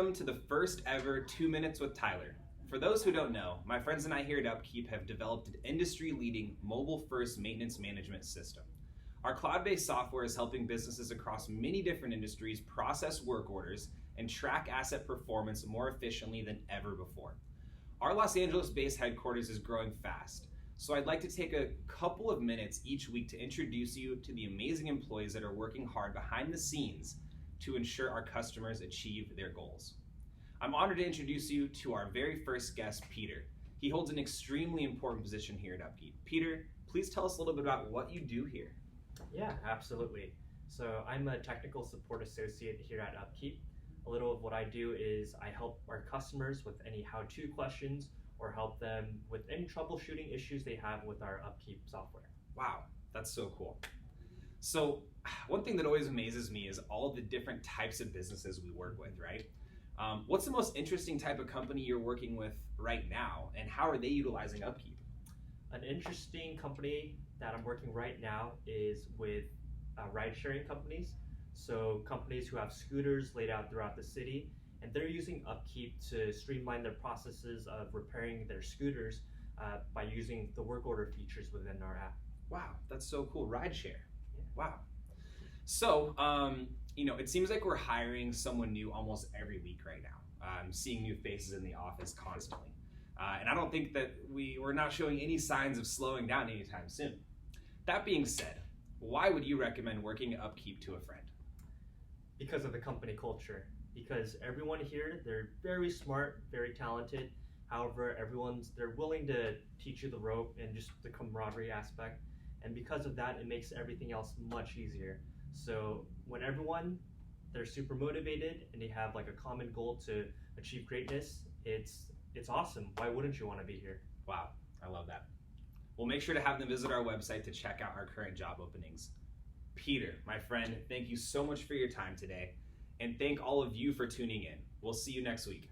Welcome to the first ever 2 Minutes with Tyler. For those who don't know, my friends and I here at UpKeep have developed an industry-leading mobile-first maintenance management system. Our cloud-based software is helping businesses across many different industries process work orders and track asset performance more efficiently than ever before. Our Los Angeles-based headquarters is growing fast, so I'd like to take a couple of minutes each week to introduce you to the amazing employees that are working hard behind the scenes to ensure our customers achieve their goals. I'm honored to introduce you to our very first guest, Peter. He holds an extremely important position here at UpKeep. Peter, please tell us a little bit about what you do here. Yeah, absolutely. So I'm a technical support associate here at UpKeep. A little of what I do is I help our customers with any how-to questions or help them with any troubleshooting issues they have with our UpKeep software. Wow, that's so cool. So one thing that always amazes me is all the different types of businesses we work with, right? What's the most interesting type of company you're working with right now, and how are they utilizing UpKeep? An interesting company that I'm working right now is with ride-sharing companies. So companies who have scooters laid out throughout the city, and they're using UpKeep to streamline their processes of repairing their scooters by using the work order features within our app. Wow, that's so cool. Rideshare. Wow. So, it seems like we're hiring someone new almost every week right now. I'm seeing new faces in the office constantly. And I don't think that we're not showing any signs of slowing down anytime soon. That being said, why would you recommend working at UpKeep to a friend? Because of the company culture. Because everyone here, they're very smart, very talented. However, they're willing to teach you the rope and just the camaraderie aspect. And because of that, it makes everything else much easier. So when they're super motivated and they have like a common goal to achieve greatness, it's awesome. Why wouldn't you want to be here? Wow, I love that. We'll make sure to have them visit our website to check out our current job openings. Peter, my friend, thank you so much for your time today, and thank all of you for tuning in. We'll see you next week.